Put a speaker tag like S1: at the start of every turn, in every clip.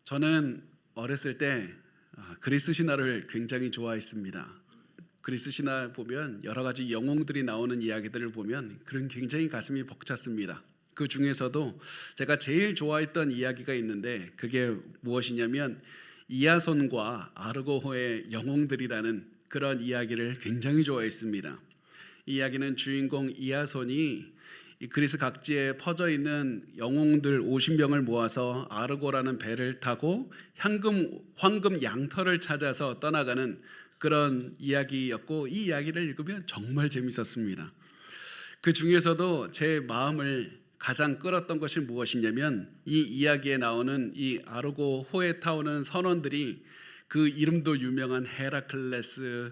S1: 저는 어렸을 때 그리스 신화를 굉장히 좋아했습니다. 그리스 신화 보면 여러 가지 영웅들이 나오는 이야기들을 보면 그런 굉장히 가슴이 벅찼습니다. 그 중에서도 제가 제일 좋아했던 이야기가 있는데 그게 무엇이냐면 이아손과 아르고호의 영웅들이라는 그런 이야기를 굉장히 좋아했습니다. 이 이야기는 주인공 이아손이 이 그리스 각지에 퍼져 있는 영웅들 50명을 모아서 아르고라는 배를 타고 황금 양털을 찾아서 떠나가는 그런 이야기였고, 이 이야기를 읽으면 정말 재밌었습니다. 그 중에서도 제 마음을 가장 끌었던 것이 무엇이냐면 이 이야기에 나오는 이 아르고 호에 타오는 선원들이 그 이름도 유명한 헤라클레스,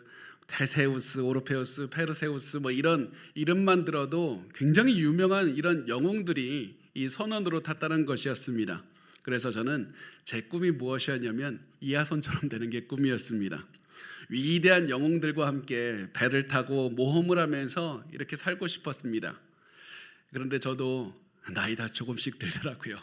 S1: 테세우스, 오르페우스, 페르세우스 이런 이름만 들어도 굉장히 유명한 이런 영웅들이 이 선원으로 탔다는 것이었습니다. 그래서 저는 제 꿈이 무엇이었냐면 이아손처럼 되는 게 꿈이었습니다. 위대한 영웅들과 함께 배를 타고 모험을 하면서 이렇게 살고 싶었습니다. 그런데 저도 나이가 조금씩 들더라고요.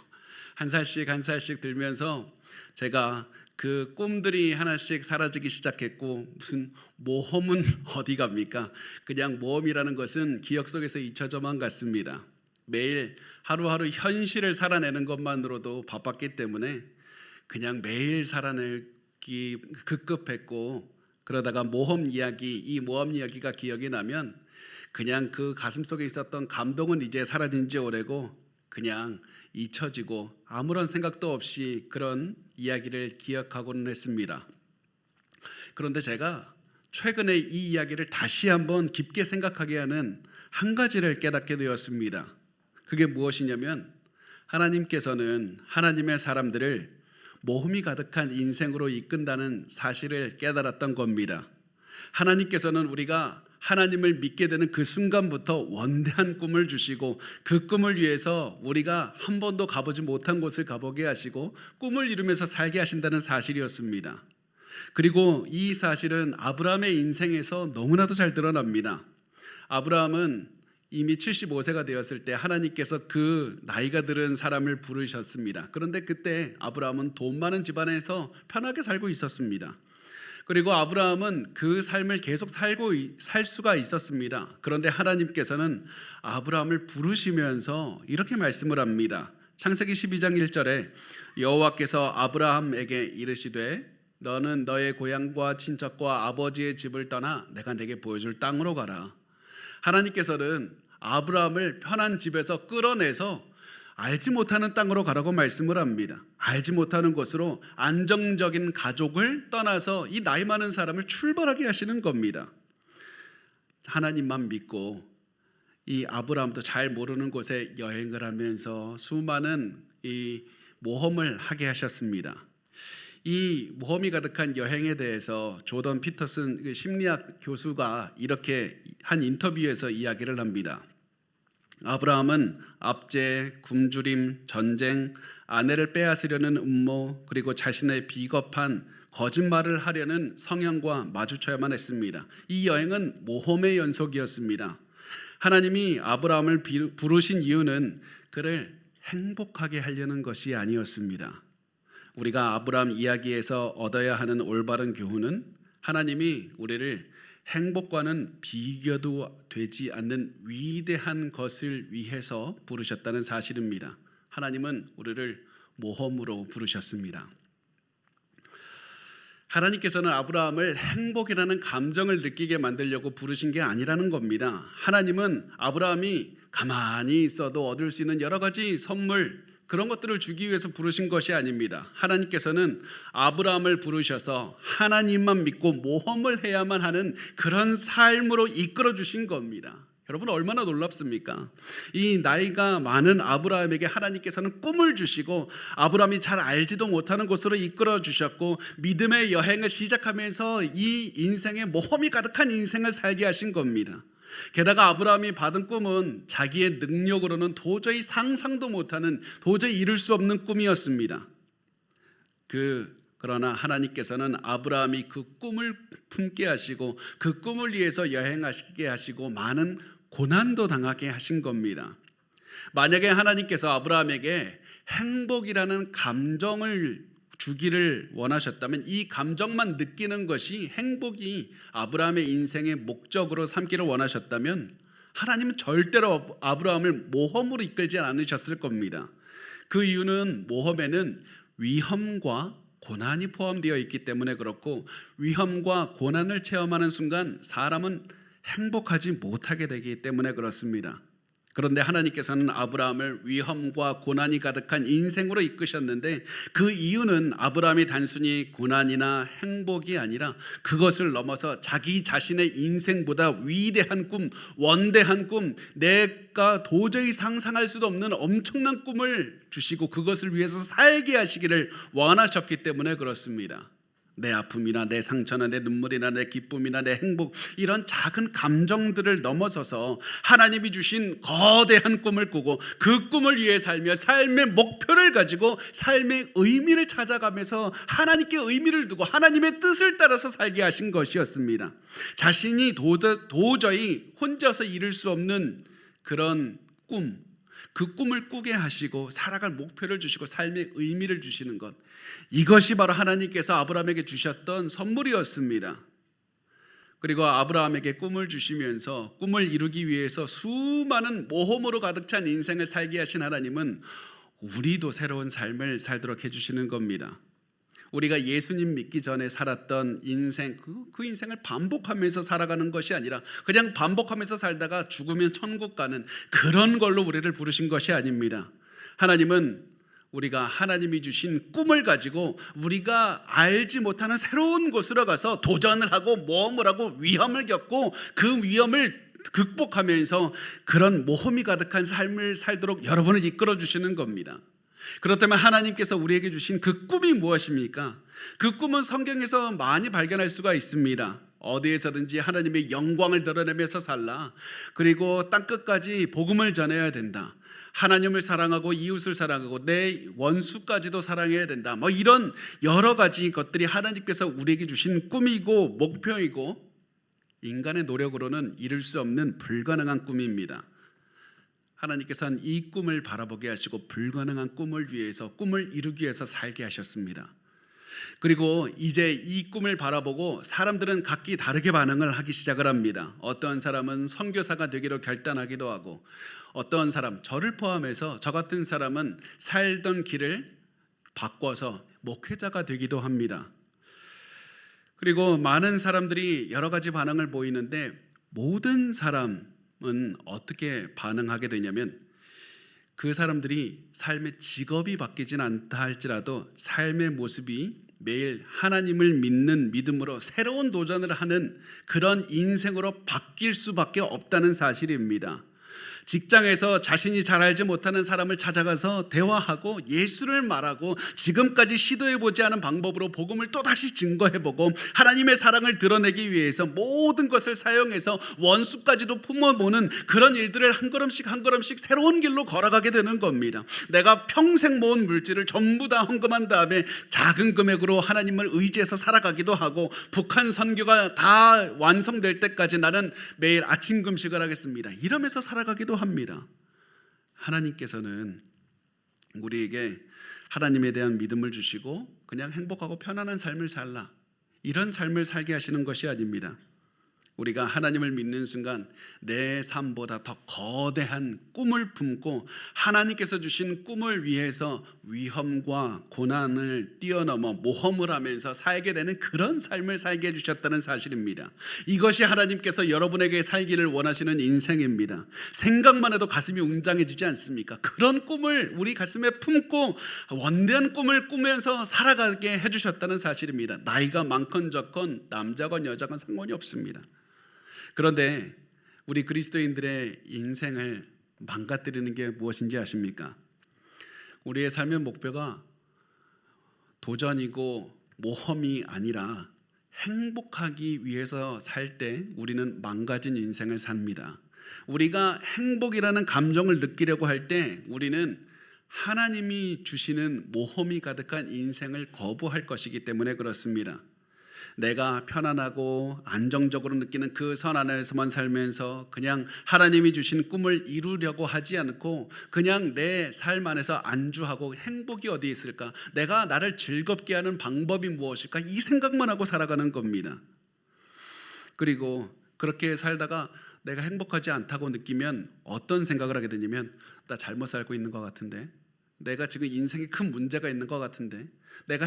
S1: 한 살씩 들면서 제가 그 꿈들이 하나씩 사라지기 시작했고, 무슨 모험은 어디 갑니까? 그냥 모험이라는 것은 기억 속에서 잊혀져만 갔습니다. 매일 하루하루 현실을 살아내는 것만으로도 바빴기 때문에 그냥 매일 살아내기 급급했고, 그러다가 이 모험 이야기가 기억이 나면 그냥 그 가슴 속에 있었던 감동은 이제 사라진 지 오래고 그냥 잊혀지고 아무런 생각도 없이 그런 이야기를 기억하고는 했습니다. 그런데 제가 최근에 이 이야기를 다시 한번 깊게 생각하게 하는 한 가지를 깨닫게 되었습니다. 그게 무엇이냐면 하나님께서는 하나님의 사람들을 모험이 가득한 인생으로 이끈다는 사실을 깨달았던 겁니다. 하나님께서는 우리가 하나님을 믿게 되는 그 순간부터 원대한 꿈을 주시고 그 꿈을 위해서 우리가 한 번도 가보지 못한 곳을 가보게 하시고 꿈을 이루면서 살게 하신다는 사실이었습니다. 그리고 이 사실은 아브라함의 인생에서 너무나도 잘 드러납니다. 아브라함은 이미 75세가 되었을 때 하나님께서 그 나이가 들은 사람을 부르셨습니다. 그런데 그때 아브라함은 돈 많은 집안에서 편하게 살고 있었습니다. 그리고 아브라함은 그 삶을 계속 살 수가 있었습니다. 그런데 하나님께서는 아브라함을 부르시면서 이렇게 말씀을 합니다. 창세기 12장 1절에 여호와께서 아브라함에게 이르시되 너는 너의 고향과 친척과 아버지의 집을 떠나 내가 내게 보여줄 땅으로 가라. 하나님께서는 아브라함을 편한 집에서 끌어내서 알지 못하는 땅으로 가라고 말씀을 합니다. 알지 못하는 곳으로 안정적인 가족을 떠나서 이 나이 많은 사람을 출발하게 하시는 겁니다. 하나님만 믿고 이 아브라함도 잘 모르는 곳에 여행을 하면서 수많은 이 모험을 하게 하셨습니다. 이 모험이 가득한 여행에 대해서 조던 피터슨 심리학 교수가 이렇게 한 인터뷰에서 이야기를 합니다. 아브라함은 압제, 굶주림, 전쟁, 아내를 빼앗으려는 음모, 그리고 자신의 비겁한 거짓말을 하려는 성향과 마주쳐야만 했습니다. 이 여행은 모험의 연속이었습니다. 하나님이 아브라함을 부르신 이유는 그를 행복하게 하려는 것이 아니었습니다. 우리가 아브라함 이야기에서 얻어야 하는 올바른 교훈은 하나님이 우리를 행복과는 비교도 되지 않는 위대한 것을 위해서 부르셨다는 사실입니다. 하나님은 우리를 모험으로 부르셨습니다. 하나님께서는 아브라함을 행복이라는 감정을 느끼게 만들려고 부르신 게 아니라는 겁니다. 하나님은 아브라함이 가만히 있어도 얻을 수 있는 여러 가지 선물, 그런 것들을 주기 위해서 부르신 것이 아닙니다. 하나님께서는 아브라함을 부르셔서 하나님만 믿고 모험을 해야만 하는 그런 삶으로 이끌어 주신 겁니다. 여러분 얼마나 놀랍습니까? 이 나이가 많은 아브라함에게 하나님께서는 꿈을 주시고 아브라함이 잘 알지도 못하는 곳으로 이끌어 주셨고 믿음의 여행을 시작하면서 이 인생에 모험이 가득한 인생을 살게 하신 겁니다. 게다가 아브라함이 받은 꿈은 자기의 능력으로는 도저히 상상도 못하는, 도저히 이룰 수 없는 꿈이었습니다. 그러나 하나님께서는 아브라함이 그 꿈을 품게 하시고 그 꿈을 위해서 여행하시게 하시고 많은 고난도 당하게 하신 겁니다. 만약에 하나님께서 아브라함에게 행복이라는 감정을 주기를 원하셨다면, 이 감정만 느끼는 것이 행복이 아브라함의 인생의 목적으로 삼기를 원하셨다면 하나님은 절대로 아브라함을 모험으로 이끌지 않으셨을 겁니다. 그 이유는 모험에는 위험과 고난이 포함되어 있기 때문에 그렇고, 위험과 고난을 체험하는 순간 사람은 행복하지 못하게 되기 때문에 그렇습니다. 그런데 하나님께서는 아브라함을 위험과 고난이 가득한 인생으로 이끄셨는데, 그 이유는 아브라함이 단순히 고난이나 행복이 아니라 그것을 넘어서 자기 자신의 인생보다 위대한 꿈, 원대한 꿈, 내가 도저히 상상할 수도 없는 엄청난 꿈을 주시고 그것을 위해서 살게 하시기를 원하셨기 때문에 그렇습니다. 내 아픔이나 내 상처나 내 눈물이나 내 기쁨이나 내 행복, 이런 작은 감정들을 넘어서서 하나님이 주신 거대한 꿈을 꾸고 그 꿈을 위해 살며 삶의 목표를 가지고 삶의 의미를 찾아가면서 하나님께 의미를 두고 하나님의 뜻을 따라서 살게 하신 것이었습니다. 자신이 도저히 혼자서 이룰 수 없는 그런 꿈, 그 꿈을 꾸게 하시고 살아갈 목표를 주시고 삶의 의미를 주시는 것, 이것이 바로 하나님께서 아브라함에게 주셨던 선물이었습니다. 그리고 아브라함에게 꿈을 주시면서 꿈을 이루기 위해서 수많은 모험으로 가득 찬 인생을 살게 하신 하나님은 우리도 새로운 삶을 살도록 해주시는 겁니다. 우리가 예수님 믿기 전에 살았던 인생, 그 인생을 반복하면서 살아가는 것이 아니라 그냥 반복하면서 살다가 죽으면 천국 가는 그런 걸로 우리를 부르신 것이 아닙니다. 하나님은 우리가 하나님이 주신 꿈을 가지고 우리가 알지 못하는 새로운 곳으로 가서 도전을 하고 모험을 하고 위험을 겪고 그 위험을 극복하면서 그런 모험이 가득한 삶을 살도록 여러분을 이끌어 주시는 겁니다. 그렇다면 하나님께서 우리에게 주신 그 꿈이 무엇입니까? 그 꿈은 성경에서 많이 발견할 수가 있습니다. 어디에서든지 하나님의 영광을 드러내면서 살라, 그리고 땅끝까지 복음을 전해야 된다, 하나님을 사랑하고 이웃을 사랑하고 내 원수까지도 사랑해야 된다, 이런 여러 가지 것들이 하나님께서 우리에게 주신 꿈이고 목표이고 인간의 노력으로는 이룰 수 없는 불가능한 꿈입니다. 하나님께서는 이 꿈을 바라보게 하시고 불가능한 꿈을 위해서, 꿈을 이루기 위해서 살게 하셨습니다. 그리고 이제 이 꿈을 바라보고 사람들은 각기 다르게 반응을 하기 시작을 합니다. 어떤 사람은 선교사가 되기로 결단하기도 하고, 어떤 사람, 저를 포함해서 저 같은 사람은 살던 길을 바꿔서 목회자가 되기도 합니다. 그리고 많은 사람들이 여러 가지 반응을 보이는데, 모든 사람은 어떻게 반응하게 되냐면, 그 사람들이 삶의 직업이 바뀌진 않다 할지라도 삶의 모습이 매일 하나님을 믿는 믿음으로 새로운 도전을 하는 그런 인생으로 바뀔 수밖에 없다는 사실입니다. 직장에서 자신이 잘 알지 못하는 사람을 찾아가서 대화하고 예수를 말하고 지금까지 시도해보지 않은 방법으로 복음을 또다시 증거해보고 하나님의 사랑을 드러내기 위해서 모든 것을 사용해서 원수까지도 품어보는 그런 일들을 한 걸음씩 한 걸음씩 새로운 길로 걸어가게 되는 겁니다. 내가 평생 모은 물질을 전부 다 헌금한 다음에 작은 금액으로 하나님을 의지해서 살아가기도 하고, 북한 선교가 다 완성될 때까지 나는 매일 아침 금식을 하겠습니다, 이러면서 살아가기도 합니다. 하나님께서는 우리에게 하나님에 대한 믿음을 주시고 그냥 행복하고 편안한 삶을 살라, 이런 삶을 살게 하시는 것이 아닙니다. 우리가 하나님을 믿는 순간 내 삶보다 더 거대한 꿈을 품고 하나님께서 주신 꿈을 위해서 위험과 고난을 뛰어넘어 모험을 하면서 살게 되는 그런 삶을 살게 해주셨다는 사실입니다. 이것이 하나님께서 여러분에게 살기를 원하시는 인생입니다. 생각만 해도 가슴이 웅장해지지 않습니까? 그런 꿈을 우리 가슴에 품고 원대한 꿈을 꾸면서 살아가게 해주셨다는 사실입니다. 나이가 많건 적건 남자건 여자건 상관이 없습니다. 그런데 우리 그리스도인들의 인생을 망가뜨리는 게 무엇인지 아십니까? 우리의 삶의 목표가 도전이고 모험이 아니라 행복하기 위해서 살 때 우리는 망가진 인생을 삽니다. 우리가 행복이라는 감정을 느끼려고 할 때 우리는 하나님이 주시는 모험이 가득한 인생을 거부할 것이기 때문에 그렇습니다. 내가 편안하고 안정적으로 느끼는 그 선 안에서만 살면서 그냥 하나님이 주신 꿈을 이루려고 하지 않고 그냥 내 삶 안에서 안주하고 행복이 어디 있을까? 내가 나를 즐겁게 하는 방법이 무엇일까? 이 생각만 하고 살아가는 겁니다. 그리고 그렇게 살다가 내가 행복하지 않다고 느끼면 어떤 생각을 하게 되냐면 나 잘못 살고 있는 것 같은데, 내가 지금 인생에 큰 문제가 있는 것 같은데, 내가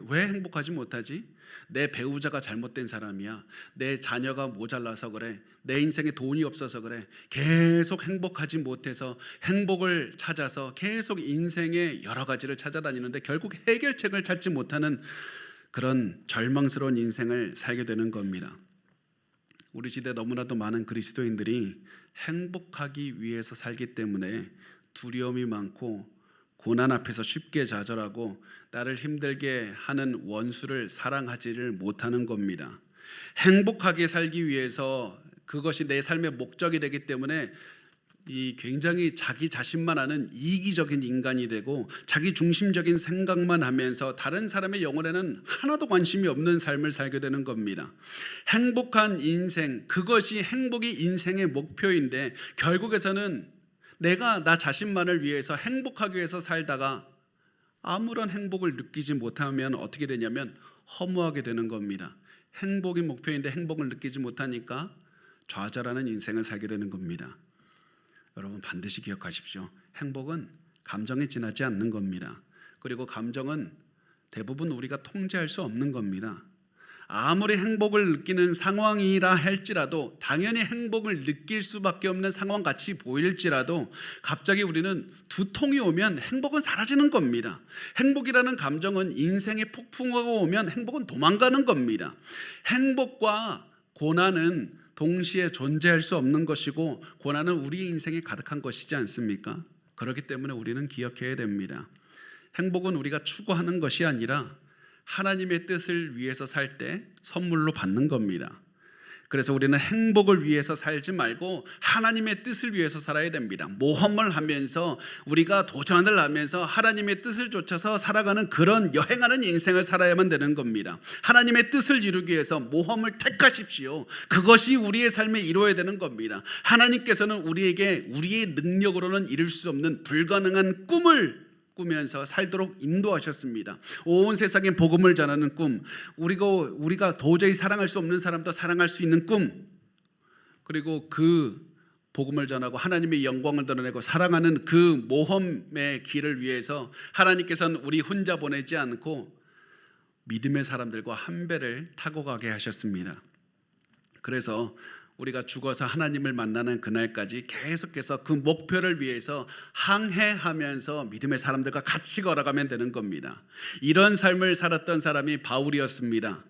S1: 왜 행복하지 못하지? 내 배우자가 잘못된 사람이야, 내 자녀가 모자라서 그래, 내 인생에 돈이 없어서 그래. 계속 행복하지 못해서 행복을 찾아서 계속 인생의 여러 가지를 찾아다니는데 결국 해결책을 찾지 못하는 그런 절망스러운 인생을 살게 되는 겁니다. 우리 시대 너무나도 많은 그리스도인들이 행복하기 위해서 살기 때문에 두려움이 많고 고난 앞에서 쉽게 좌절하고 나를 힘들게 하는 원수를 사랑하지를 못하는 겁니다. 행복하게 살기 위해서 그것이 내 삶의 목적이 되기 때문에 이 굉장히 자기 자신만 아는 이기적인 인간이 되고 자기 중심적인 생각만 하면서 다른 사람의 영혼에는 하나도 관심이 없는 삶을 살게 되는 겁니다. 행복한 인생, 그것이 행복이 인생의 목표인데 결국에서는 내가 나 자신만을 위해서 행복하기 위해서 살다가 아무런 행복을 느끼지 못하면 어떻게 되냐면 허무하게 되는 겁니다. 행복이 목표인데 행복을 느끼지 못하니까 좌절하는 인생을 살게 되는 겁니다. 여러분 반드시 기억하십시오. 행복은 감정에 지나지 않는 겁니다. 그리고 감정은 대부분 우리가 통제할 수 없는 겁니다. 아무리 행복을 느끼는 상황이라 할지라도, 당연히 행복을 느낄 수밖에 없는 상황같이 보일지라도 갑자기 우리는 두통이 오면 행복은 사라지는 겁니다. 행복이라는 감정은 인생의 폭풍우가 오면 행복은 도망가는 겁니다. 행복과 고난은 동시에 존재할 수 없는 것이고 고난은 우리의 인생에 가득한 것이지 않습니까? 그렇기 때문에 우리는 기억해야 됩니다. 행복은 우리가 추구하는 것이 아니라 하나님의 뜻을 위해서 살 때 선물로 받는 겁니다. 그래서 우리는 행복을 위해서 살지 말고 하나님의 뜻을 위해서 살아야 됩니다. 모험을 하면서 우리가 도전을 하면서 하나님의 뜻을 쫓아서 살아가는 그런 여행하는 인생을 살아야만 되는 겁니다. 하나님의 뜻을 이루기 위해서 모험을 택하십시오. 그것이 우리의 삶에 이루어야 되는 겁니다. 하나님께서는 우리에게 우리의 능력으로는 이룰 수 없는 불가능한 꿈을 꾸면서 살도록 인도하셨습니다. 온 세상에 복음을 전하는 꿈, 우리가 도저히 사랑할 수 없는 사람도 사랑할 수 있는 꿈, 그리고 그 복음을 전하고 하나님의 영광을 드러내고 사랑하는 그 모험의 길을 위해서 하나님께서는 우리 혼자 보내지 않고 믿음의 사람들과 한 배를 타고 가게 하셨습니다. 그래서 우리가 죽어서 하나님을 만나는 그날까지 계속해서 그 목표를 위해서 항해하면서 믿음의 사람들과 같이 걸어가면 되는 겁니다. 이런 삶을 살았던 사람이 바울이었습니다.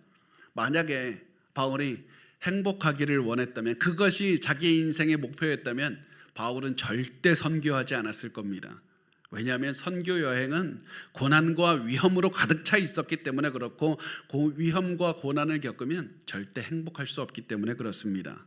S1: 만약에 바울이 행복하기를 원했다면, 그것이 자기의 인생의 목표였다면 바울은 절대 선교하지 않았을 겁니다. 왜냐하면 선교 여행은 고난과 위험으로 가득 차 있었기 때문에 그렇고, 위험과 고난을 겪으면 절대 행복할 수 없기 때문에 그렇습니다.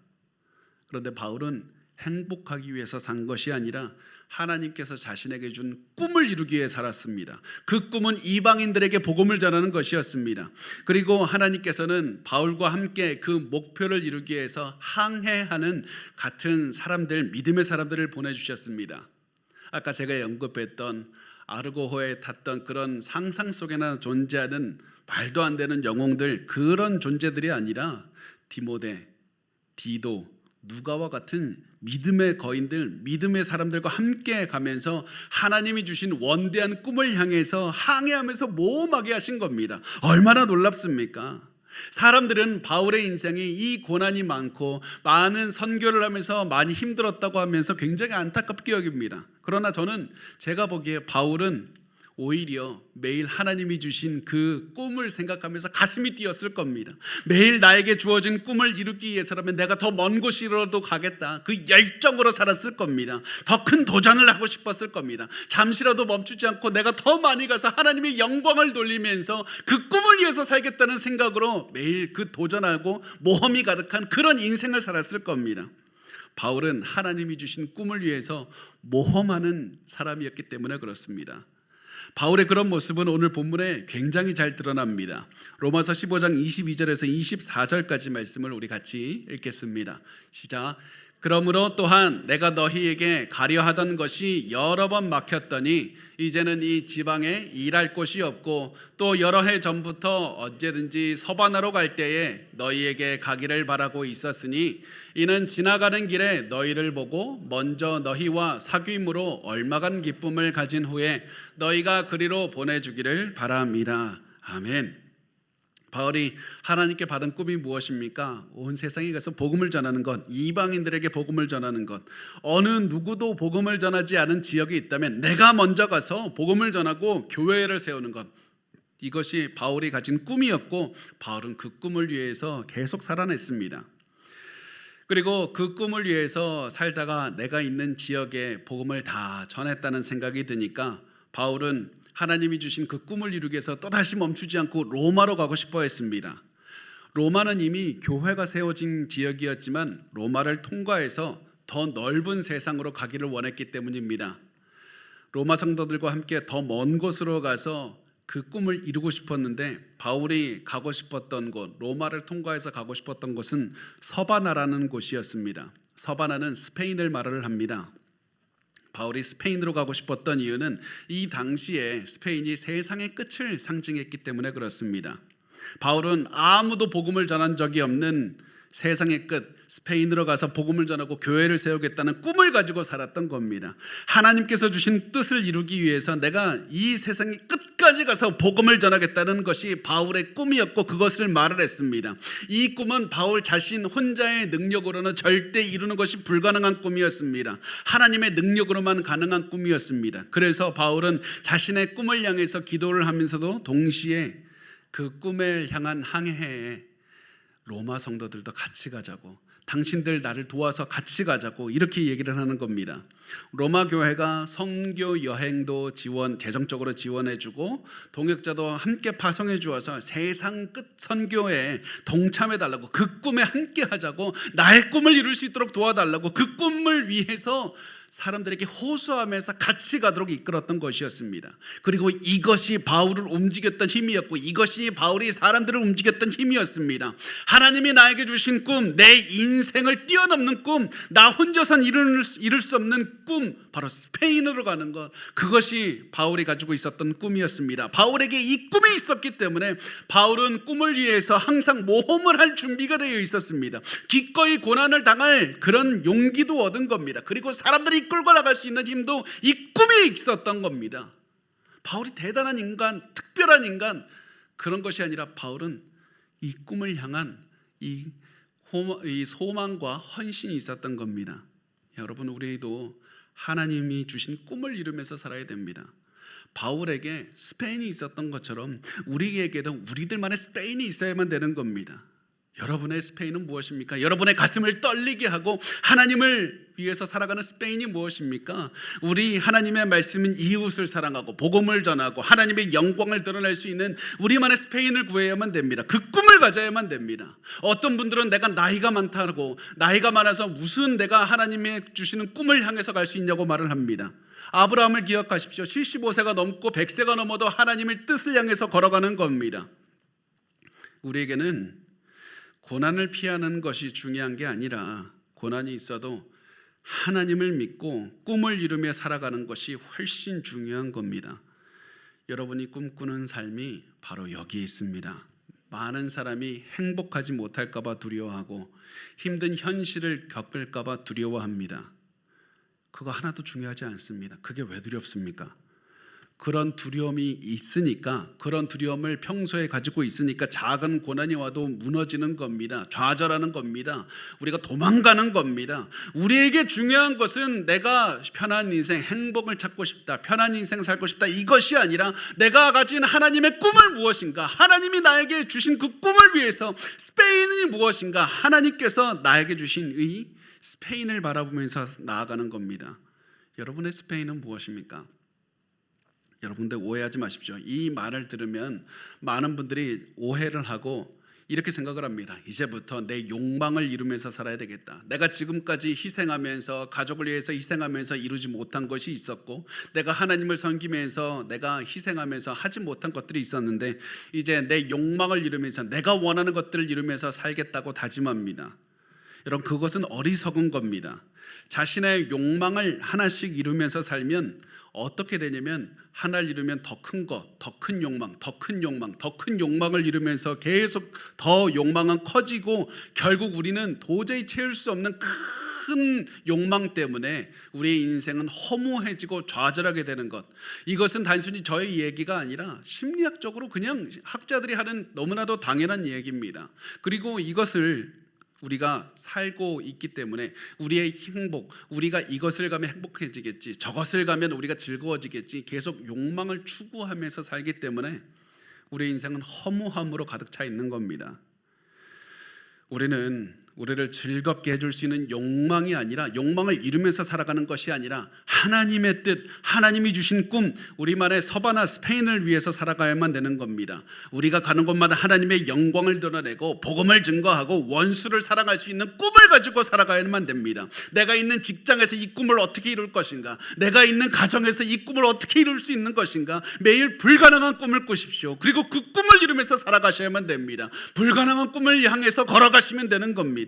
S1: 그런데 바울은 행복하기 위해서 산 것이 아니라 하나님께서 자신에게 준 꿈을 이루기 위해 살았습니다. 그 꿈은 이방인들에게 복음을 전하는 것이었습니다. 그리고 하나님께서는 바울과 함께 그 목표를 이루기 위해서 항해하는 같은 사람들, 믿음의 사람들을 보내주셨습니다. 아까 제가 언급했던 아르고호에 탔던 그런 상상 속에나 존재하는 말도 안 되는 영웅들, 그런 존재들이 아니라 디모데, 디도, 누가와 같은 믿음의 거인들, 믿음의 사람들과 함께 가면서 하나님이 주신 원대한 꿈을 향해서 항해하면서 모험하게 하신 겁니다. 얼마나 놀랍습니까? 사람들은 바울의 인생이 이 고난이 많고 많은 선교를 하면서 많이 힘들었다고 하면서 굉장히 안타깝게 여깁니다. 그러나 저는 제가 보기에 바울은 오히려 매일 하나님이 주신 그 꿈을 생각하면서 가슴이 뛰었을 겁니다. 매일 나에게 주어진 꿈을 이루기 위해서라면 내가 더 먼 곳이라도 가겠다, 그 열정으로 살았을 겁니다. 더 큰 도전을 하고 싶었을 겁니다. 잠시라도 멈추지 않고 내가 더 많이 가서 하나님의 영광을 돌리면서 그 꿈을 위해서 살겠다는 생각으로 매일 그 도전하고 모험이 가득한 그런 인생을 살았을 겁니다. 바울은 하나님이 주신 꿈을 위해서 모험하는 사람이었기 때문에 그렇습니다. 바울의 그런 모습은 오늘 본문에 굉장히 잘 드러납니다. 로마서 15장 22절에서 24절까지 말씀을 우리 같이 읽겠습니다. 시작. 그러므로 또한 내가 너희에게 가려 하던 것이 여러 번 막혔더니 이제는 이 지방에 일할 곳이 없고 또 여러 해 전부터 언제든지 서바나로 갈 때에 너희에게 가기를 바라고 있었으니 이는 지나가는 길에 너희를 보고 먼저 너희와 사귐으로 얼마간 기쁨을 가진 후에 너희가 그리로 보내주기를 바랍니다. 아멘. 바울이 하나님께 받은 꿈이 무엇입니까? 온 세상에 가서 복음을 전하는 것, 이방인들에게 복음을 전하는 것. 어느 누구도 복음을 전하지 않은 지역이 있다면 내가 먼저 가서 복음을 전하고 교회를 세우는 것. 이것이 바울이 가진 꿈이었고 바울은 그 꿈을 위해서 계속 살아냈습니다. 그리고 그 꿈을 위해서 살다가 내가 있는 지역에 복음을 다 전했다는 생각이 드니까 바울은 하나님이 주신 그 꿈을 이루기 위해서 또다시 멈추지 않고 로마로 가고 싶어 했습니다. 로마는 이미 교회가 세워진 지역이었지만 로마를 통과해서 더 넓은 세상으로 가기를 원했기 때문입니다. 로마 성도들과 함께 더 먼 곳으로 가서 그 꿈을 이루고 싶었는데 바울이 가고 싶었던 곳, 로마를 통과해서 가고 싶었던 곳은 서바나라는 곳이었습니다. 서바나는 스페인을 말을 합니다. 바울이 스페인으로 가고 싶었던 이유는 이 당시에 스페인이 세상의 끝을 상징했기 때문에 그렇습니다. 바울은 아무도 복음을 전한 적이 없는 세상의 끝 스페인으로 가서 복음을 전하고 교회를 세우겠다는 꿈을 가지고 살았던 겁니다. 하나님께서 주신 뜻을 이루기 위해서 내가 이 세상의 끝까지 가서 복음을 전하겠다는 것이 바울의 꿈이었고 그것을 말을 했습니다. 이 꿈은 바울 자신 혼자의 능력으로는 절대 이루는 것이 불가능한 꿈이었습니다. 하나님의 능력으로만 가능한 꿈이었습니다. 그래서 바울은 자신의 꿈을 향해서 기도를 하면서도 동시에 그 꿈을 향한 항해에 로마 성도들도 같이 가자고, 당신들 나를 도와서 같이 가자고 이렇게 얘기를 하는 겁니다. 로마 교회가 선교 여행도 재정적으로 지원해주고 동역자도 함께 파송해 주어서 세상 끝 선교에 동참해 달라고, 그 꿈에 함께 하자고, 나의 꿈을 이룰 수 있도록 도와달라고, 그 꿈을 위해서 사람들에게 호소하면서 같이 가도록 이끌었던 것이었습니다. 그리고 이것이 바울을 움직였던 힘이었고 이것이 바울이 사람들을 움직였던 힘이었습니다. 하나님이 나에게 주신 꿈, 내 인생을 뛰어넘는 꿈, 나 혼자선 이룰 수 없는 꿈, 바로 스페인으로 가는 것, 그것이 바울이 가지고 있었던 꿈이었습니다. 바울에게 이 꿈이 있었기 때문에 바울은 꿈을 위해서 항상 모험을 할 준비가 되어 있었습니다. 기꺼이 고난을 당할 그런 용기도 얻은 겁니다. 그리고 사람들이 끌고 나갈 수 있는 힘도 이 꿈이 있었던 겁니다. 바울이 대단한 인간, 특별한 인간, 그런 것이 아니라 바울은 이 꿈을 향한 이 소망과 헌신이 있었던 겁니다. 여러분, 우리도 하나님이 주신 꿈을 이루면서 살아야 됩니다. 바울에게 스페인이 있었던 것처럼 우리에게도 우리들만의 스페인이 있어야만 되는 겁니다. 여러분의 스페인은 무엇입니까? 여러분의 가슴을 떨리게 하고 하나님을 위해서 살아가는 스페인이 무엇입니까? 우리 하나님의 말씀인 이웃을 사랑하고 복음을 전하고 하나님의 영광을 드러낼 수 있는 우리만의 스페인을 구해야만 됩니다. 그 꿈을 가져야만 됩니다. 어떤 분들은 내가 나이가 많다고, 나이가 많아서 무슨 내가 하나님의 주시는 꿈을 향해서 갈 수 있냐고 말을 합니다. 아브라함을 기억하십시오. 75세가 넘고 100세가 넘어도 하나님의 뜻을 향해서 걸어가는 겁니다. 우리에게는 고난을 피하는 것이 중요한 게 아니라 고난이 있어도 하나님을 믿고 꿈을 이루며 살아가는 것이 훨씬 중요한 겁니다. 여러분이 꿈꾸는 삶이 바로 여기에 있습니다. 많은 사람이 행복하지 못할까 봐 두려워하고 힘든 현실을 겪을까 봐 두려워합니다. 그거 하나도 중요하지 않습니다. 그게 왜 두렵습니까? 그런 두려움이 있으니까, 그런 두려움을 평소에 가지고 있으니까 작은 고난이 와도 무너지는 겁니다. 좌절하는 겁니다. 우리가 도망가는 겁니다. 우리에게 중요한 것은 내가 편한 인생, 행복을 찾고 싶다, 편한 인생 살고 싶다, 이것이 아니라 내가 가진 하나님의 꿈을 무엇인가, 하나님이 나에게 주신 그 꿈을 위해서 스페인이 무엇인가, 하나님께서 나에게 주신 이 스페인을 바라보면서 나아가는 겁니다. 여러분의 스페인은 무엇입니까? 여러분들 오해하지 마십시오. 이 말을 들으면 많은 분들이 오해를 하고 이렇게 생각을 합니다. 이제부터 내 욕망을 이루면서 살아야 되겠다. 내가 지금까지 희생하면서 가족을 위해서 희생하면서 이루지 못한 것이 있었고, 내가 하나님을 섬기면서 내가 희생하면서 하지 못한 것들이 있었는데, 이제 내 욕망을 이루면서 내가 원하는 것들을 이루면서 살겠다고 다짐합니다. 여러분, 그것은 어리석은 겁니다. 자신의 욕망을 하나씩 이루면서 살면 어떻게 되냐면, 하나를 이루면 더 큰 것, 더 큰 욕망, 더 큰 욕망, 더 큰 욕망을 이루면서 계속 더 욕망은 커지고, 결국 우리는 도저히 채울 수 없는 큰 욕망 때문에 우리의 인생은 허무해지고 좌절하게 되는 것. 이것은 단순히 저의 얘기가 아니라 심리학적으로 그냥 학자들이 하는 너무나도 당연한 얘기입니다. 그리고 이것을 우리가 살고 있기 때문에 우리의 행복, 우리가 이것을 가면 행복해지겠지, 저것을 가면 우리가 즐거워지겠지, 계속 욕망을 추구하면서 살기 때문에 우리의 인생은 허무함으로 가득 차 있는 겁니다. 우리를 즐겁게 해줄 수 있는 욕망이 아니라, 욕망을 이루면서 살아가는 것이 아니라 하나님의 뜻, 하나님이 주신 꿈, 우리만의 서바나 스페인을 위해서 살아가야만 되는 겁니다. 우리가 가는 곳마다 하나님의 영광을 드러내고 복음을 증거하고 원수를 사랑할 수 있는 꿈을 가지고 살아가야만 됩니다. 내가 있는 직장에서 이 꿈을 어떻게 이룰 것인가, 내가 있는 가정에서 이 꿈을 어떻게 이룰 수 있는 것인가, 매일 불가능한 꿈을 꾸십시오. 그리고 그 꿈을 이루면서 살아가셔야만 됩니다. 불가능한 꿈을 향해서 걸어가시면 되는 겁니다.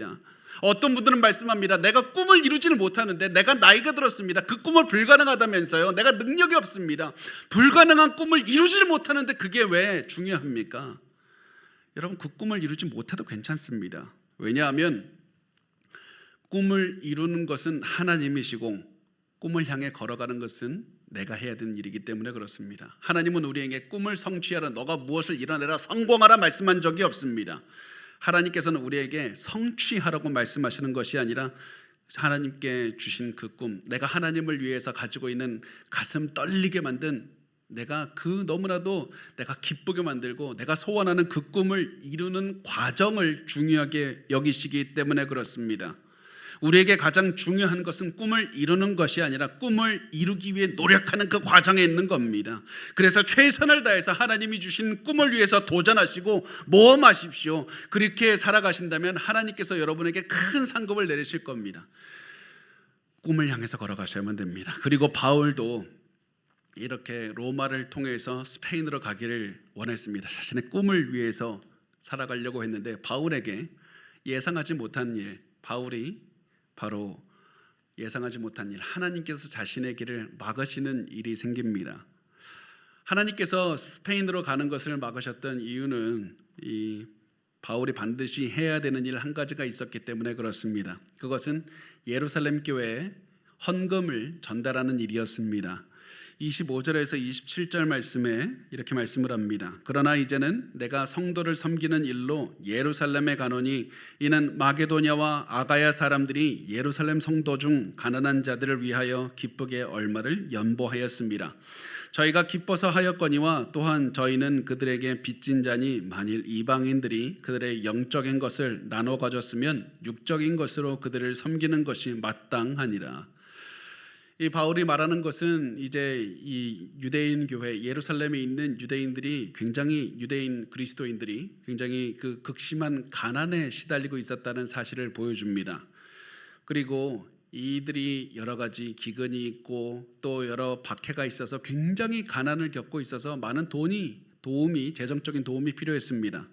S1: 어떤 분들은 말씀합니다. 내가 꿈을 이루지는 못하는데, 내가 나이가 들었습니다. 그 꿈을 불가능하다면서요. 내가 능력이 없습니다. 불가능한 꿈을 이루지를 못하는데 그게 왜 중요합니까? 여러분, 그 꿈을 이루지 못해도 괜찮습니다. 왜냐하면 꿈을 이루는 것은 하나님이시고, 꿈을 향해 걸어가는 것은 내가 해야 되는 일이기 때문에 그렇습니다. 하나님은 우리에게 꿈을 성취하라, 너가 무엇을 이뤄내라, 성공하라 말씀한 적이 없습니다. 하나님께서는 우리에게 성취하라고 말씀하시는 것이 아니라, 하나님께 주신 그 꿈, 내가 하나님을 위해서 가지고 있는 가슴 떨리게 만든, 내가 너무나도 내가 기쁘게 만들고 내가 소원하는 그 꿈을 이루는 과정을 중요하게 여기시기 때문에 그렇습니다. 우리에게 가장 중요한 것은 꿈을 이루는 것이 아니라 꿈을 이루기 위해 노력하는 그 과정에 있는 겁니다. 그래서 최선을 다해서 하나님이 주신 꿈을 위해서 도전하시고 모험하십시오. 그렇게 살아가신다면 하나님께서 여러분에게 큰 상급을 내리실 겁니다. 꿈을 향해서 걸어가셔야만 됩니다. 그리고 바울도 이렇게 로마를 통해서 스페인으로 가기를 원했습니다. 자신의 꿈을 위해서 살아가려고 했는데, 바울에게 예상하지 못한 일, 바울이 바로 예상하지 못한 일, 하나님께서 자신의 길을 막으시는 일이 생깁니다. 하나님께서 스페인으로 가는 것을 막으셨던 이유는 이 바울이 반드시 해야 되는 일 한 가지가 있었기 때문에 그렇습니다. 그것은 예루살렘 교회에 헌금을 전달하는 일이었습니다. 25절에서 27절 말씀에 이렇게 말씀을 합니다. 그러나 이제는 내가 성도를 섬기는 일로 예루살렘에 가노니, 이는 마게도냐와 아가야 사람들이 예루살렘 성도 중 가난한 자들을 위하여 기쁘게 얼마를 연보하였습니다. 저희가 기뻐서 하였거니와 또한 저희는 그들에게 빚진 자니, 만일 이방인들이 그들의 영적인 것을 나눠 가졌으면 육적인 것으로 그들을 섬기는 것이 마땅하니라. 이 바울이 말하는 것은 이제 이 유대인 교회, 예루살렘에 있는 유대인들이 굉장히, 유대인 그리스도인들이 굉장히 그 극심한 가난에 시달리고 있었다는 사실을 보여줍니다. 그리고 이들이 여러 가지 기근이 있고 또 여러 박해가 있어서 굉장히 가난을 겪고 있어서 많은 도움이, 재정적인 도움이 필요했습니다.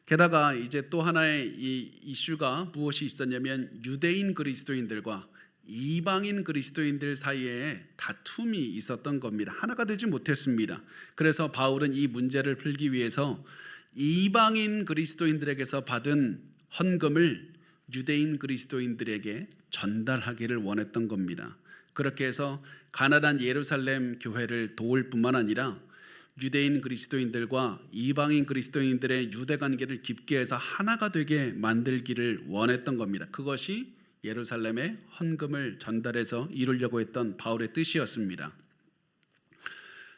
S1: 게다가 이제 또 하나의 이 이슈가 무엇이 있었냐면, 유대인 그리스도인들과 이방인 그리스도인들 사이에 다툼이 있었던 겁니다. 하나가 되지 못했습니다. 그래서 바울은 이 문제를 풀기 위해서 이방인 그리스도인들에게서 받은 헌금을 유대인 그리스도인들에게 전달하기를 원했던 겁니다. 그렇게 해서 가난한 예루살렘 교회를 도울 뿐만 아니라 유대인 그리스도인들과 이방인 그리스도인들의 유대 관계를 깊게 해서 하나가 되게 만들기를 원했던 겁니다. 그것이 예루살렘에 헌금을 전달해서 이루려고 했던 바울의 뜻이었습니다.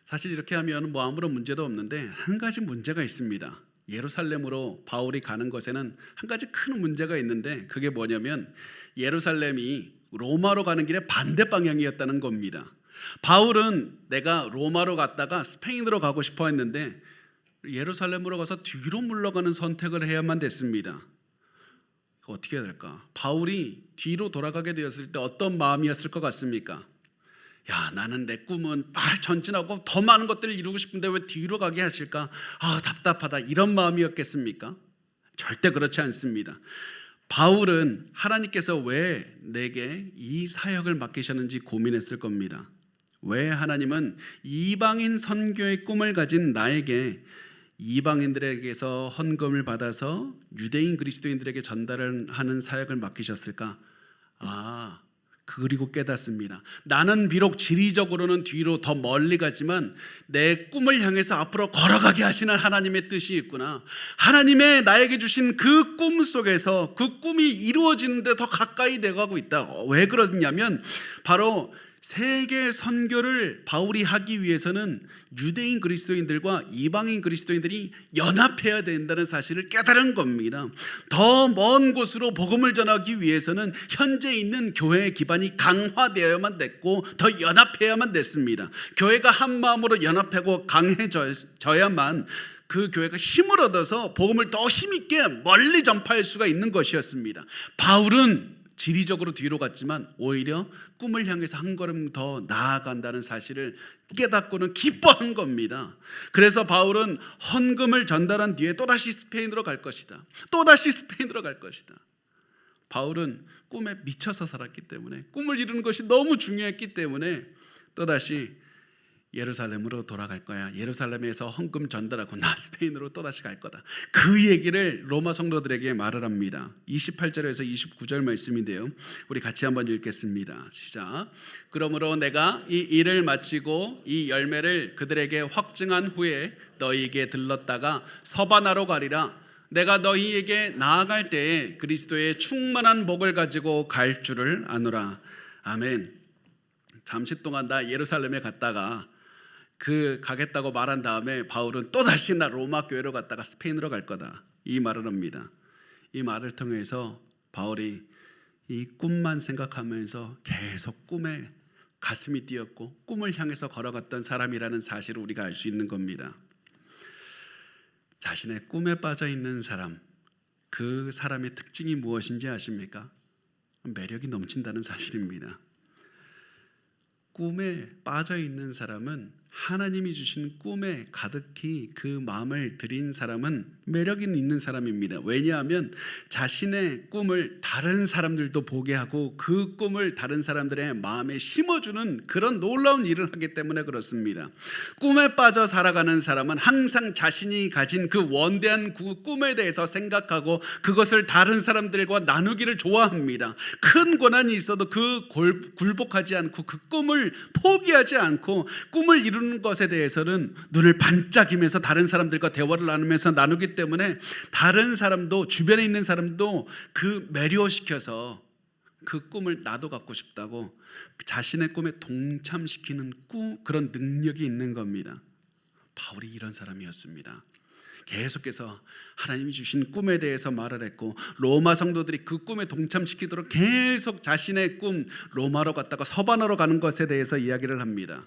S1: 사실 이렇게 하면 아무런 문제도 없는데, 한 가지 문제가 있습니다. 예루살렘으로 바울이 가는 것에는 한 가지 큰 문제가 있는데, 그게 뭐냐면 예루살렘이 로마로 가는 길의 반대 방향이었다는 겁니다. 바울은 내가 로마로 갔다가 스페인으로 가고 싶어 했는데, 예루살렘으로 가서 뒤로 물러가는 선택을 해야만 됐습니다. 어떻게 해야 될까? 바울이 뒤로 돌아가게 되었을 때 어떤 마음이었을 것 같습니까? 야, 나는 내 꿈은 빨리 전진하고 더 많은 것들을 이루고 싶은데 왜 뒤로 가게 하실까? 답답하다, 이런 마음이었겠습니까? 절대 그렇지 않습니다. 바울은 하나님께서 왜 내게 이 사역을 맡기셨는지 고민했을 겁니다. 왜 하나님은 이방인 선교의 꿈을 가진 나에게 이방인들에게서 헌금을 받아서 유대인 그리스도인들에게 전달을 하는 사역을 맡기셨을까? 그리고 깨닫습니다. 나는 비록 지리적으로는 뒤로 더 멀리 가지만 내 꿈을 향해서 앞으로 걸어가게 하시는 하나님의 뜻이 있구나. 하나님의 나에게 주신 그 꿈 속에서 그 꿈이 이루어지는데 더 가까이 돼가고 있다. 왜 그러냐면 바로 세계 선교를 바울이 하기 위해서는 유대인 그리스도인들과 이방인 그리스도인들이 연합해야 된다는 사실을 깨달은 겁니다. 더 먼 곳으로 복음을 전하기 위해서는 현재 있는 교회의 기반이 강화되어야만 됐고 더 연합해야만 됐습니다. 교회가 한 마음으로 연합하고 강해져야만 그 교회가 힘을 얻어서 복음을 더 힘있게 멀리 전파할 수가 있는 것이었습니다. 바울은 지리적으로 뒤로 갔지만 오히려 꿈을 향해서 한 걸음 더 나아간다는 사실을 깨닫고는 기뻐한 겁니다. 그래서 바울은 헌금을 전달한 뒤에 또다시 스페인으로 갈 것이다. 또다시 스페인으로 갈 것이다. 바울은 꿈에 미쳐서 살았기 때문에, 꿈을 이루는 것이 너무 중요했기 때문에 또다시 예루살렘으로 돌아갈 거야. 예루살렘에서 헌금 전달하고 나 스페인으로 또다시 갈 거다. 그 얘기를 로마 성도들에게 말을 합니다. 28절에서 29절 말씀인데요, 우리 같이 한번 읽겠습니다. 시작. 그러므로 내가 이 일을 마치고 이 열매를 그들에게 확증한 후에 너희에게 들렀다가 서바나로 가리라. 내가 너희에게 나아갈 때에 그리스도의 충만한 복을 가지고 갈 줄을 아노라. 아멘. 잠시 동안 나 예루살렘에 갔다가 가겠다고 말한 다음에 바울은 또다시 나 로마 교회로 갔다가 스페인으로 갈 거다, 이 말을 합니다. 이 말을 통해서 바울이 이 꿈만 생각하면서 계속 꿈에 가슴이 뛰었고 꿈을 향해서 걸어갔던 사람이라는 사실을 우리가 알 수 있는 겁니다. 자신의 꿈에 빠져 있는 사람, 그 사람의 특징이 무엇인지 아십니까? 매력이 넘친다는 사실입니다. 꿈에 빠져 있는 사람은, 하나님이 주신 꿈에 가득히 그 마음을 들인 사람은 매력이 있는 사람입니다. 왜냐하면 자신의 꿈을 다른 사람들도 보게 하고 그 꿈을 다른 사람들의 마음에 심어주는 그런 놀라운 일을 하기 때문에 그렇습니다. 꿈에 빠져 살아가는 사람은 항상 자신이 가진 그 원대한 그 꿈에 대해서 생각하고 그것을 다른 사람들과 나누기를 좋아합니다. 큰 고난이 있어도 굴복하지 않고 그 꿈을 포기하지 않고 꿈을 이루는 것에 대해서는 눈을 반짝이면서 다른 사람들과 대화를 나누면서 나누기 때문에 다른 사람도, 주변에 있는 사람도 그 매료시켜서 그 꿈을 나도 갖고 싶다고 자신의 꿈에 동참시키는 그런 능력이 있는 겁니다. 바울이 이런 사람이었습니다. 계속해서 하나님이 주신 꿈에 대해서 말을 했고 로마 성도들이 그 꿈에 동참시키도록 계속 자신의 꿈, 로마로 갔다가 서바나로 가는 것에 대해서 이야기를 합니다.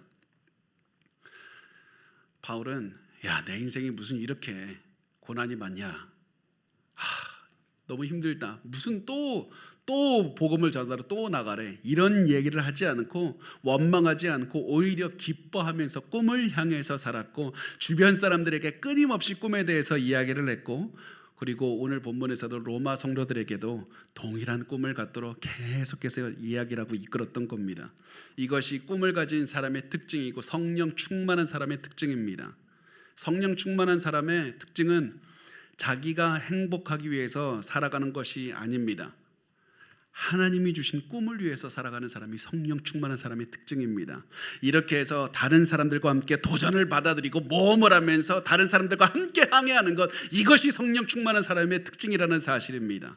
S1: 바울은 내 인생이 무슨 이렇게 고난이 많냐, 너무 힘들다, 무슨 또 복음을 전하러 또 나가래, 이런 얘기를 하지 않고 원망하지 않고 오히려 기뻐하면서 꿈을 향해서 살았고 주변 사람들에게 끊임없이 꿈에 대해서 이야기를 했고, 그리고 오늘 본문에서도 로마 성도들에게도 동일한 꿈을 갖도록 계속해서 이야기를 하고 이끌었던 겁니다. 이것이 꿈을 가진 사람의 특징이고 성령 충만한 사람의 특징입니다. 성령 충만한 사람의 특징은 자기가 행복하기 위해서 살아가는 것이 아닙니다. 하나님이 주신 꿈을 위해서 살아가는 사람이 성령 충만한 사람의 특징입니다. 이렇게 해서 다른 사람들과 함께 도전을 받아들이고 모험을 하면서 다른 사람들과 함께 항해하는 것, 이것이 성령 충만한 사람의 특징이라는 사실입니다.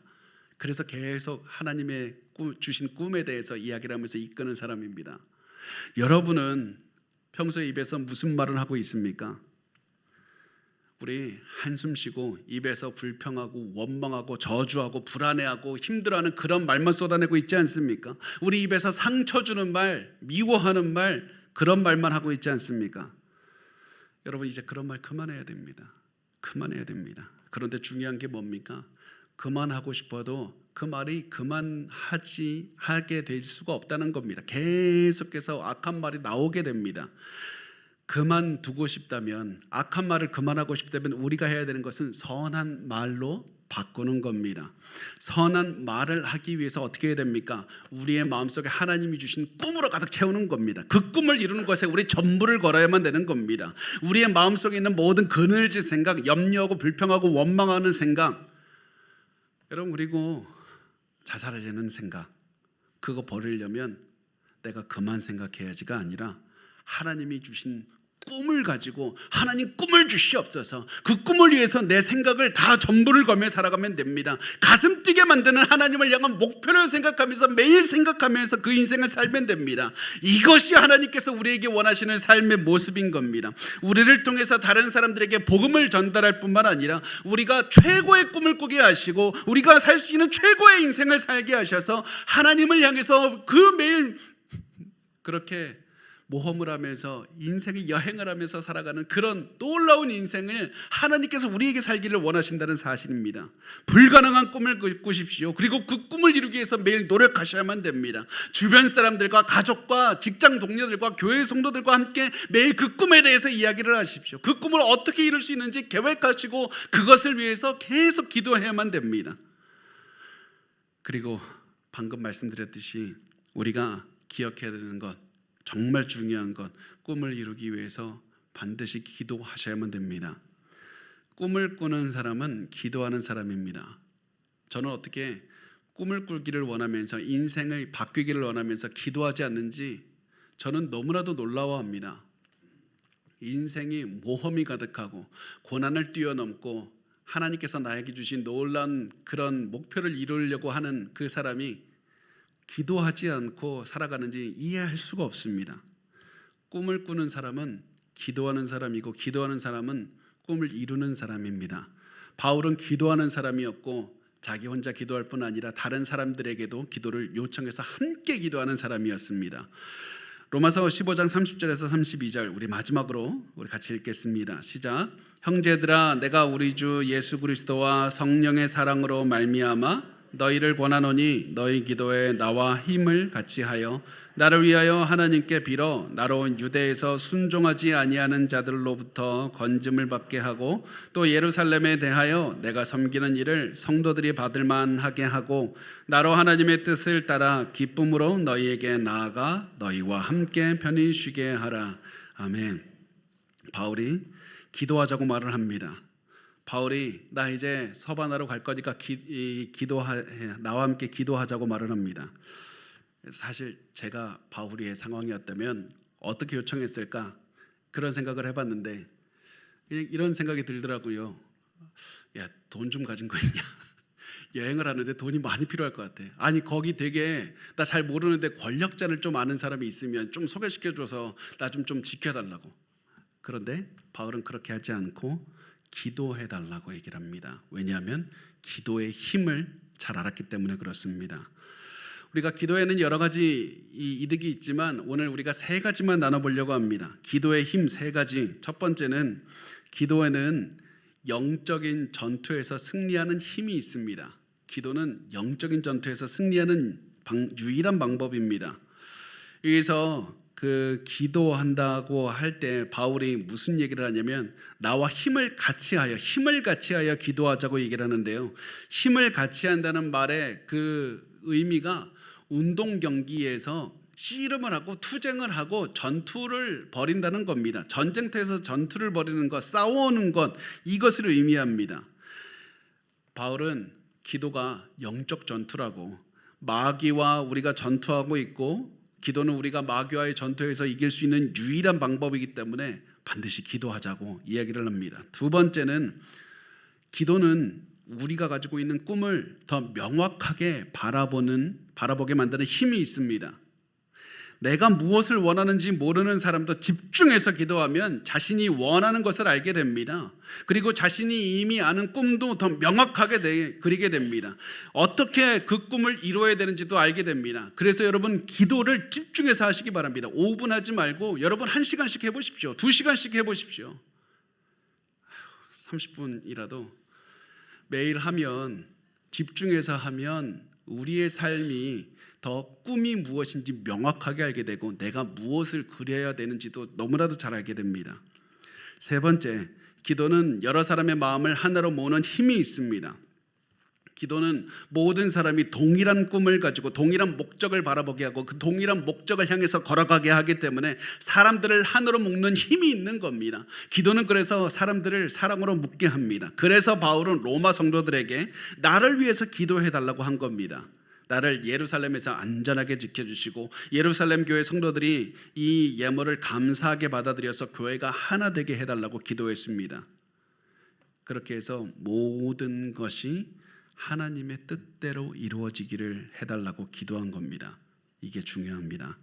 S1: 그래서 계속 하나님의 주신 꿈에 대해서 이야기를 하면서 이끄는 사람입니다. 여러분은 평소에 입에서 무슨 말을 하고 있습니까? 우리 한숨 쉬고 입에서 불평하고 원망하고 저주하고 불안해하고 힘들어하는 그런 말만 쏟아내고 있지 않습니까? 우리 입에서 상처 주는 말, 미워하는 말, 그런 말만 하고 있지 않습니까? 여러분, 이제 그런 말 그만해야 됩니다. 그만해야 됩니다. 그런데 중요한 게 뭡니까? 그만하고 싶어도 그 말이 하게 될 수가 없다는 겁니다. 계속해서 악한 말이 나오게 됩니다. 그만두고 싶다면, 악한 말을 그만하고 싶다면 우리가 해야 되는 것은 선한 말로 바꾸는 겁니다. 선한 말을 하기 위해서 어떻게 해야 됩니까? 우리의 마음속에 하나님이 주신 꿈으로 가득 채우는 겁니다. 그 꿈을 이루는 것에 우리 전부를 걸어야만 되는 겁니다. 우리의 마음속에 있는 모든 그늘진 생각, 염려하고 불평하고 원망하는 생각, 여러분, 그리고 자살하려는 생각, 그거 버리려면 내가 그만 생각해야지가 아니라 하나님이 주신 꿈을 가지고 하나님 꿈을 주시옵소서, 그 꿈을 위해서 내 생각을 다 전부를 걸며 살아가면 됩니다. 가슴 뛰게 만드는 하나님을 향한 목표를 생각하면서 매일 생각하면서 그 인생을 살면 됩니다. 이것이 하나님께서 우리에게 원하시는 삶의 모습인 겁니다. 우리를 통해서 다른 사람들에게 복음을 전달할 뿐만 아니라 우리가 최고의 꿈을 꾸게 하시고 우리가 살 수 있는 최고의 인생을 살게 하셔서 하나님을 향해서 그 매일 그렇게 모험을 하면서 인생의 여행을 하면서 살아가는 그런 놀라운 인생을 하나님께서 우리에게 살기를 원하신다는 사실입니다. 불가능한 꿈을 꾸십시오. 그리고 그 꿈을 이루기 위해서 매일 노력하셔야만 됩니다. 주변 사람들과 가족과 직장 동료들과 교회 성도들과 함께 매일 그 꿈에 대해서 이야기를 하십시오. 그 꿈을 어떻게 이룰 수 있는지 계획하시고 그것을 위해서 계속 기도해야만 됩니다. 그리고 방금 말씀드렸듯이 우리가 기억해야 되는 것, 정말 중요한 것, 꿈을 이루기 위해서 반드시 기도하셔야만 됩니다. 꿈을 꾸는 사람은 기도하는 사람입니다. 저는 어떻게 꿈을 꾸기를 원하면서 인생을 바뀌기를 원하면서 기도하지 않는지 저는 너무나도 놀라워합니다. 인생이 모험이 가득하고 고난을 뛰어넘고 하나님께서 나에게 주신 놀라운 그런 목표를 이루려고 하는 그 사람이 기도하지 않고 살아가는지 이해할 수가 없습니다. 꿈을 꾸는 사람은 기도하는 사람이고 기도하는 사람은 꿈을 이루는 사람입니다. 바울은 기도하는 사람이었고 자기 혼자 기도할 뿐 아니라 다른 사람들에게도 기도를 요청해서 함께 기도하는 사람이었습니다. 로마서 15장 30절에서 32절 우리 마지막으로 우리 같이 읽겠습니다. 시작. 형제들아, 내가 우리 주 예수 그리스도와 성령의 사랑으로 말미암아 너희를 권하노니 너희 기도에 나와 힘을 같이 하여 나를 위하여 하나님께 빌어 나로 유대에서 순종하지 아니하는 자들로부터 건짐을 받게 하고 또 예루살렘에 대하여 내가 섬기는 일을 성도들이 받을 만하게 하고 나로 하나님의 뜻을 따라 기쁨으로 너희에게 나아가 너희와 함께 편히 쉬게 하라. 아멘. 바울이 기도하자고 말을 합니다. 바울이 나 이제 서바나로 갈 거니까 나와 함께 기도하자고 말을 합니다. 사실 제가 바울의 상황이었다면 어떻게 요청했을까 그런 생각을 해봤는데 그냥 이런 생각이 들더라고요. 야, 돈 좀 가진 거 있냐? 여행을 하는데 돈이 많이 필요할 것 같아. 아니 거기 되게 나 잘 모르는데 권력자를 좀 아는 사람이 있으면 좀 소개시켜줘서 나 좀 지켜달라고. 그런데 바울은 그렇게 하지 않고 기도해달라고 얘기를 합니다. 왜냐하면 기도의 힘을 잘 알았기 때문에 그렇습니다. 우리가 기도에는 여러 가지 이득이 있지만 오늘 우리가 세 가지만 나눠보려고 합니다. 기도의 힘 세 가지. 첫 번째는 기도에는 영적인 전투에서 승리하는 힘이 있습니다. 기도는 영적인 전투에서 승리하는 유일한 방법입니다. 여기서 그 기도한다고 할 때 바울이 무슨 얘기를 하냐면 나와 힘을 같이 하여 기도하자고 얘기를 하는데요. 힘을 같이 한다는 말의 그 의미가 운동 경기에서 씨름을 하고 투쟁을 하고 전투를 벌인다는 겁니다. 전쟁터에서 전투를 벌이는 것, 싸우는 것, 이것을 의미합니다. 바울은 기도가 영적 전투라고, 마귀와 우리가 전투하고 있고 기도는 우리가 마귀와의 전투에서 이길 수 있는 유일한 방법이기 때문에 반드시 기도하자고 이야기를 합니다. 두 번째는 기도는 우리가 가지고 있는 꿈을 더 명확하게 바라보게 만드는 힘이 있습니다. 내가 무엇을 원하는지 모르는 사람도 집중해서 기도하면 자신이 원하는 것을 알게 됩니다. 그리고 자신이 이미 아는 꿈도 더 명확하게 그리게 됩니다. 어떻게 그 꿈을 이루어야 되는지도 알게 됩니다. 그래서 여러분 기도를 집중해서 하시기 바랍니다. 5분 하지 말고 여러분 1시간씩 해보십시오. 2시간씩 해보십시오. 30분이라도 매일 하면, 집중해서 하면 우리의 삶이 더 꿈이 무엇인지 명확하게 알게 되고 내가 무엇을 그려야 되는지도 너무나도 잘 알게 됩니다. 세 번째, 기도는 여러 사람의 마음을 하나로 모으는 힘이 있습니다. 기도는 모든 사람이 동일한 꿈을 가지고 동일한 목적을 바라보게 하고 그 동일한 목적을 향해서 걸어가게 하기 때문에 사람들을 하나로 묶는 힘이 있는 겁니다. 기도는 그래서 사람들을 사랑으로 묶게 합니다. 그래서 바울은 로마 성도들에게 나를 위해서 기도해 달라고 한 겁니다. 나를 예루살렘에서 안전하게 지켜주시고 예루살렘 교회 성도들이 이 예물을 감사하게 받아들여서 교회가 하나 되게 해달라고 기도했습니다. 그렇게 해서 모든 것이 하나님의 뜻대로 이루어지기를 해달라고 기도한 겁니다. 이게 중요합니다.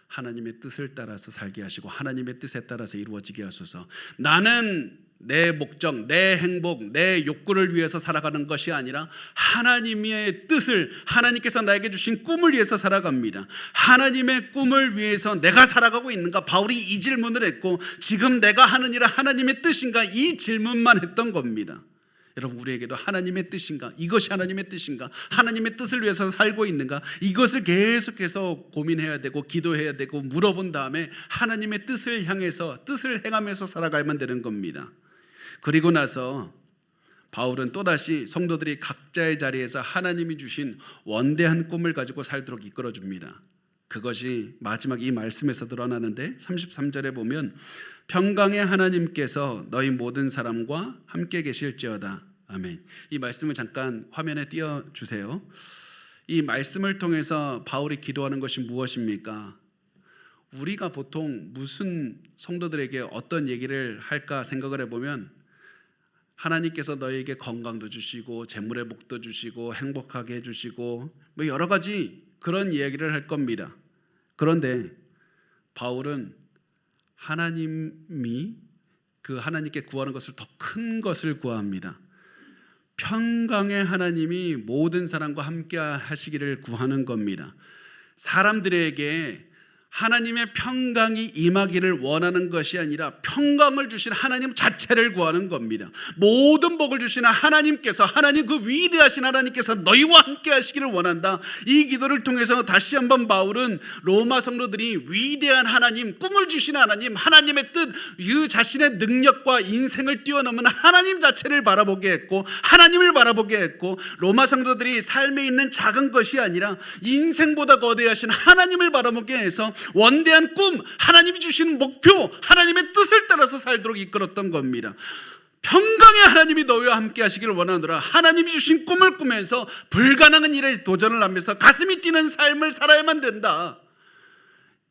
S1: 하나님의 뜻을 따라서 살게 하시고 하나님의 뜻에 따라서 이루어지게 하소서. 나는 내 목적, 내 행복, 내 욕구를 위해서 살아가는 것이 아니라 하나님의 뜻을, 하나님께서 나에게 주신 꿈을 위해서 살아갑니다. 하나님의 꿈을 위해서 내가 살아가고 있는가? 바울이 이 질문을 했고 지금 내가 하는 일은 하나님의 뜻인가? 이 질문만 했던 겁니다. 여러분, 우리에게도 하나님의 뜻인가? 이것이 하나님의 뜻인가? 하나님의 뜻을 위해서 살고 있는가? 이것을 계속해서 고민해야 되고 기도해야 되고 물어본 다음에 하나님의 뜻을 향해서 뜻을 행하면서 살아가야만 되는 겁니다. 그리고 나서 바울은 또다시 성도들이 각자의 자리에서 하나님이 주신 원대한 꿈을 가지고 살도록 이끌어줍니다. 그것이 마지막 이 말씀에서 드러나는데 33절에 보면 평강의 하나님께서 너희 모든 사람과 함께 계실지어다. 아멘. 이 말씀을 잠깐 화면에 띄워주세요. 이 말씀을 통해서 바울이 기도하는 것이 무엇입니까? 우리가 보통 무슨 성도들에게 어떤 얘기를 할까 생각을 해보면 하나님께서 너희에게 건강도 주시고 재물의 복도 주시고 행복하게 해주시고 뭐 여러 가지 그런 이야기를 할 겁니다. 그런데 바울은 하나님이 그 하나님께 구하는 것을 더 큰 것을 구합니다. 평강의 하나님이 모든 사람과 함께 하시기를 구하는 겁니다. 사람들에게 하나님의 평강이 임하기를 원하는 것이 아니라 평강을 주신 하나님 자체를 구하는 겁니다. 모든 복을 주시는 하나님께서, 하나님 그 위대하신 하나님께서 너희와 함께 하시기를 원한다. 이 기도를 통해서 다시 한번 바울은 로마 성도들이 위대한 하나님, 꿈을 주시는 하나님, 하나님의 뜻, 그 자신의 능력과 인생을 뛰어넘은 하나님 자체를 바라보게 했고 하나님을 바라보게 했고 로마 성도들이 삶에 있는 작은 것이 아니라 인생보다 거대하신 하나님을 바라보게 해서 원대한 꿈, 하나님이 주시는 목표, 하나님의 뜻을 따라서 살도록 이끌었던 겁니다. 평강의 하나님이 너희와 함께 하시기를 원하노라. 하나님이 주신 꿈을 꾸면서 불가능한 일에 도전을 하면서 가슴이 뛰는 삶을 살아야만 된다.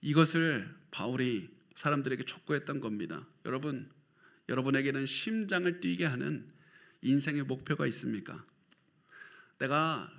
S1: 이것을 바울이 사람들에게 촉구했던 겁니다. 여러분, 여러분에게는 심장을 뛰게 하는 인생의 목표가 있습니까? 내가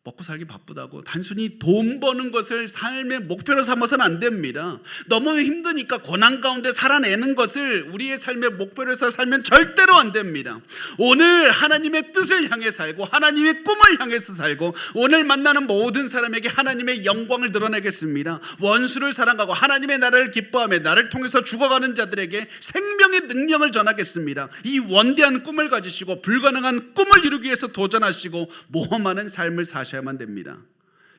S1: 먹고 살기 바쁘다고 단순히 돈 버는 것을 삶의 목표로 삼아서는 안 됩니다. 너무 힘드니까 고난 가운데 살아내는 것을 우리의 삶의 목표로 해서 살면 절대로 안 됩니다. 오늘 하나님의 뜻을 향해 살고 하나님의 꿈을 향해서 살고 오늘 만나는 모든 사람에게 하나님의 영광을 드러내겠습니다. 원수를 사랑하고 하나님의 나라를 기뻐하며 나를 통해서 죽어가는 자들에게 생명의 능력을 전하겠습니다. 이 원대한 꿈을 가지시고 불가능한 꿈을 이루기 위해서 도전하시고 모험하는 삶을 사셔야만 됩니다.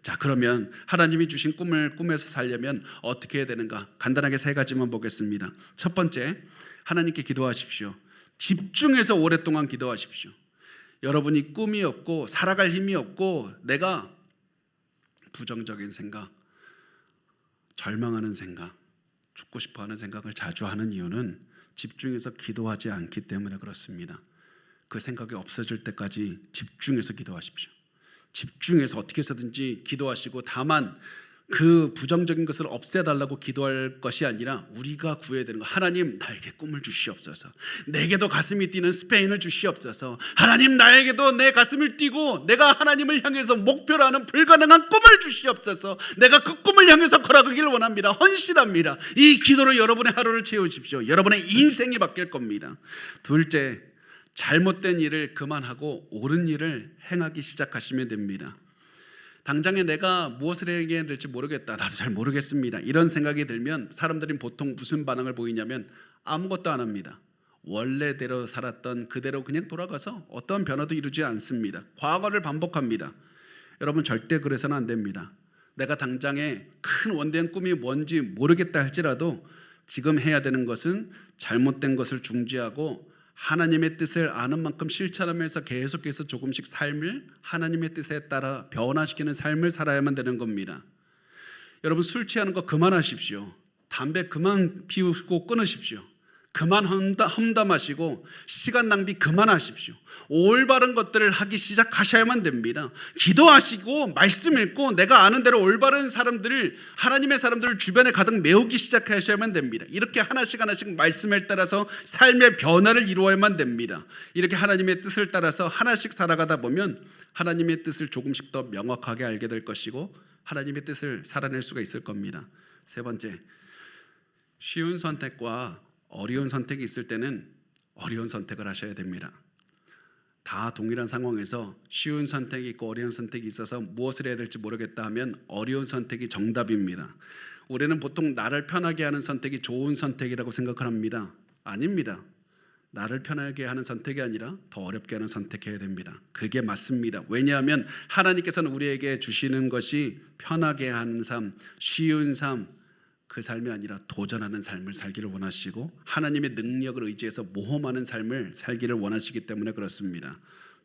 S1: 자, 그러면 하나님이 주신 꿈을 꾸면서 살려면 어떻게 해야 되는가? 간단하게 세 가지만 보겠습니다. 첫 번째, 하나님께 기도하십시오. 집중해서 오랫동안 기도하십시오. 여러분이 꿈이 없고 살아갈 힘이 없고 내가 부정적인 생각, 절망하는 생각, 죽고 싶어하는 생각을 자주 하는 이유는 집중해서 기도하지 않기 때문에 그렇습니다. 그 생각이 없어질 때까지 집중해서 기도하십시오. 집중해서 어떻게 해서든지 기도하시고 다만 그 부정적인 것을 없애달라고 기도할 것이 아니라 우리가 구해야 되는 거, 하나님 나에게 꿈을 주시옵소서. 내게도 가슴이 뛰는 스페인을 주시옵소서. 하나님 나에게도 내 가슴을 뛰고 내가 하나님을 향해서 목표로 하는 불가능한 꿈을 주시옵소서. 내가 그 꿈을 향해서 걸어가기를 원합니다. 헌신합니다. 이 기도로 여러분의 하루를 채우십시오. 여러분의 인생이 바뀔 겁니다. 둘째, 잘못된 일을 그만하고 옳은 일을 행하기 시작하시면 됩니다. 당장에 내가 무엇을 해야 될지 모르겠다, 나도 잘 모르겠습니다, 이런 생각이 들면 사람들이 보통 무슨 반응을 보이냐면 아무것도 안 합니다. 원래대로 살았던 그대로 그냥 돌아가서 어떠한 변화도 이루지 않습니다. 과거를 반복합니다. 여러분 절대 그래서는 안 됩니다. 내가 당장에 큰 원대한 꿈이 뭔지 모르겠다 할지라도 지금 해야 되는 것은 잘못된 것을 중지하고 하나님의 뜻을 아는 만큼 실천하면서 계속해서 조금씩 삶을 하나님의 뜻에 따라 변화시키는 삶을 살아야만 되는 겁니다. 여러분 술 취하는 거 그만하십시오. 담배 그만 피우고 끊으십시오. 그만 험담하시고 시간 낭비 그만하십시오. 올바른 것들을 하기 시작하셔야만 됩니다. 기도하시고 말씀 읽고 내가 아는 대로 올바른 사람들을, 하나님의 사람들을 주변에 가득 메우기 시작하셔야만 됩니다. 이렇게 하나씩 말씀을 따라서 삶의 변화를 이루어야만 됩니다. 이렇게 하나님의 뜻을 따라서 하나씩 살아가다 보면 하나님의 뜻을 조금씩 더 명확하게 알게 될 것이고 하나님의 뜻을 살아낼 수가 있을 겁니다. 세 번째, 쉬운 선택과 어려운 선택이 있을 때는 어려운 선택을 하셔야 됩니다. 다 동일한 상황에서 쉬운 선택이 있고 어려운 선택이 있어서 무엇을 해야 될지 모르겠다 하면 어려운 선택이 정답입니다. 우리는 보통 나를 편하게 하는 선택이 좋은 선택이라고 생각을 합니다. 아닙니다. 나를 편하게 하는 선택이 아니라 더 어렵게 하는 선택해야 됩니다. 그게 맞습니다. 왜냐하면 하나님께서는 우리에게 주시는 것이 편하게 하는 삶, 쉬운 삶, 그 삶이 아니라 도전하는 삶을 살기를 원하시고 하나님의 능력을 의지해서 모험하는 삶을 살기를 원하시기 때문에 그렇습니다.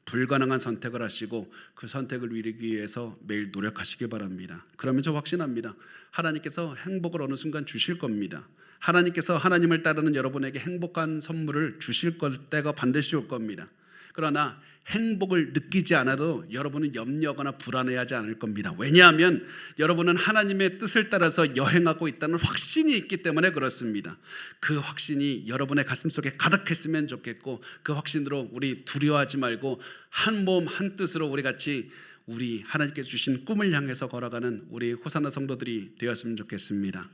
S1: 불가능한 선택을 하시고 그 선택을 이루기 위해서 매일 노력하시기 바랍니다. 그러면 저 확신합니다. 하나님께서 행복을 어느 순간 주실 겁니다. 하나님께서 하나님을 따르는 여러분에게 행복한 선물을 주실 때가 반드시 올 겁니다. 그러나 행복을 느끼지 않아도 여러분은 염려하거나 불안해하지 않을 겁니다. 왜냐하면 여러분은 하나님의 뜻을 따라서 여행하고 있다는 확신이 있기 때문에 그렇습니다. 그 확신이 여러분의 가슴속에 가득했으면 좋겠고 그 확신으로 우리 두려워하지 말고 한 몸 한 뜻으로 우리 같이 우리 하나님께서 주신 꿈을 향해서 걸어가는 우리 호사나 성도들이 되었으면 좋겠습니다.